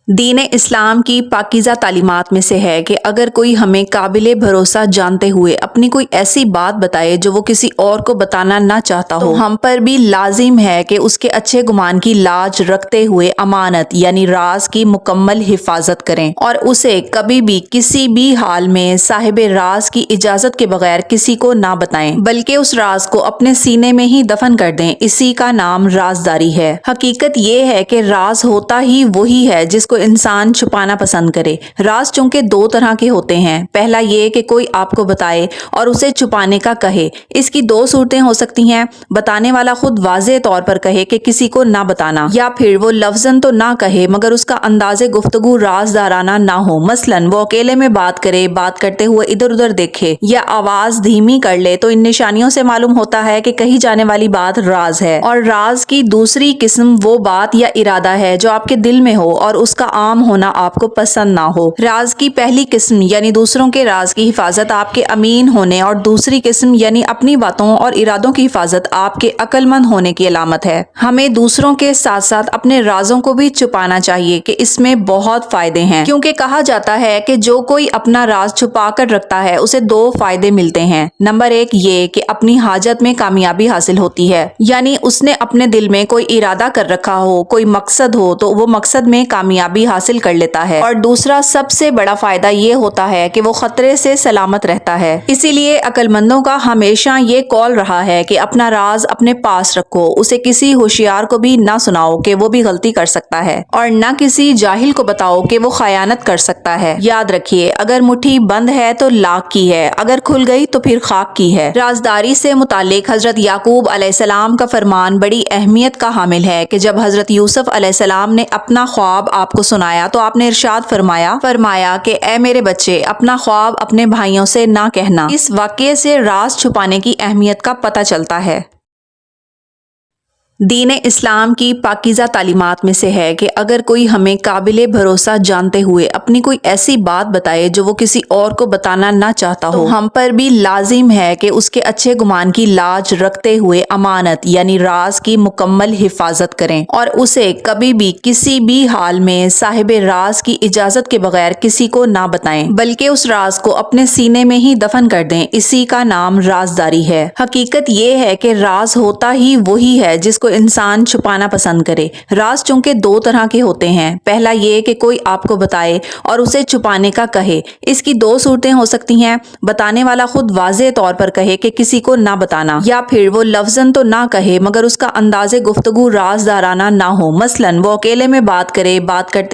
دین اسلام کی پاکیزہ تعلیمات میں سے ہے کہ اگر کوئی ہمیں قابل بھروسہ جانتے ہوئے اپنی کوئی ایسی بات بتائے جو وہ کسی اور کو بتانا نہ چاہتا ہو، تو ہم پر بھی لازم ہے کہ اس کے اچھے گمان کی لاج رکھتے ہوئے امانت یعنی راز کی مکمل حفاظت کریں اور اسے کبھی بھی کسی بھی حال میں صاحب راز کی اجازت کے بغیر کسی کو نہ بتائیں، بلکہ اس راز کو اپنے سینے میں ہی دفن کر دیں۔ اسی کا نام رازداری ہے۔ حقیقت یہ ہے کہ راز ہوتا ہی وہی ہے جس کو انسان چھپانا پسند کرے۔ راز چونکہ دو طرح کے ہوتے ہیں۔ پہلا یہ کہ کوئی آپ کو بتائے اور اسے چھپانے کا کہے۔ اس کی دو صورتیں ہو سکتی ہیں: بتانے والا خود واضح طور پر کہے کہ کسی کو نہ بتانا، یا پھر وہ لفظاً تو نہ کہے مگر اس کا انداز گفتگو رازدارانہ نہ ہو۔ مثلاً وہ اکیلے میں بات کرے، بات کرتے ہوئے ادھر ادھر دیکھے یا آواز دھیمی کر لے، تو ان نشانیوں سے معلوم ہوتا ہے کہ کہی جانے والی بات راز ہے۔ اور راز کی دوسری قسم وہ بات یا ارادہ ہے جو آپ کے دل میں ہو اور اس کا عام ہونا آپ کو پسند نہ ہو۔ راز کی پہلی قسم یعنی دوسروں کے راز کی حفاظت آپ کے امین ہونے، اور دوسری قسم یعنی اپنی باتوں اور ارادوں کی حفاظت آپ کے عقل مند ہونے کی علامت ہے۔ ہمیں دوسروں کے ساتھ ساتھ اپنے رازوں کو بھی چھپانا چاہیے کہ اس میں بہت فائدے ہیں، کیونکہ کہا جاتا ہے کہ جو کوئی اپنا راز چھپا کر رکھتا ہے اسے دو فائدے ملتے ہیں۔ نمبر ایک یہ کہ اپنی حاجت میں کامیابی حاصل ہوتی ہے، یعنی اس نے اپنے دل میں کوئی ارادہ کر رکھا ہو، کوئی مقصد ہو تو وہ مقصد میں کامیابی حاصل کر لیتا ہے۔ اور دوسرا سب سے بڑا فائدہ یہ ہوتا ہے کہ وہ خطرے سے سلامت رہتا ہے۔ اسی لیے عقل مندوں کا ہمیشہ یہ قول رہا ہے کہ اپنا راز اپنے پاس رکھو، اسے کسی ہوشیار کو بھی نہ سناؤ کہ وہ بھی غلطی کر سکتا ہے، اور نہ کسی جاہل کو بتاؤ کہ وہ خیانت کر سکتا ہے۔ یاد رکھیے، اگر مٹھی بند ہے تو لاکھ کی ہے، اگر کھل گئی تو پھر خاک کی ہے۔ رازداری سے متعلق حضرت یعقوب علیہ السلام کا فرمان بڑی اہمیت کا حامل ہے کہ جب حضرت یوسف علیہ السلام نے اپنا خواب آپ کو سنایا تو آپ نے ارشاد فرمایا کہ اے میرے بچے، اپنا خواب اپنے بھائیوں سے نہ کہنا۔ اس واقعے سے راز چھپانے کی اہمیت کا پتہ چلتا ہے۔ دین اسلام کی پاکیزہ تعلیمات میں سے ہے کہ اگر کوئی ہمیں قابل بھروسہ جانتے ہوئے اپنی کوئی ایسی بات بتائے جو وہ کسی اور کو بتانا نہ چاہتا ہو، تو ہم پر بھی لازم ہے کہ اس کے اچھے گمان کی لاج رکھتے ہوئے امانت یعنی راز کی مکمل حفاظت کریں اور اسے کبھی بھی کسی بھی حال میں صاحب راز کی اجازت کے بغیر کسی کو نہ بتائیں، بلکہ اس راز کو اپنے سینے میں ہی دفن کر دیں۔ اسی کا نام رازداری ہے۔ حقیقت یہ ہے کہ راز ہوتا ہی وہی ہے جس کو انسان چھپانا پسند کرے۔ راز چونکہ دو طرح کے ہوتے ہیں۔ پہلا یہ کہ کوئی آپ کو بتائے اور اسے چھپانے کا کہے۔ اس کی دو صورتیں ہو سکتی ہیں: بتانے والا خود واضح طور پر کہے کہ کسی کو نہ بتانا، یا پھر وہ لفظاً تو نہ کہے مگر اس کا انداز گفتگو رازدارانہ نہ ہو۔ مثلاً وہ اکیلے میں بات کرے، بات کرتے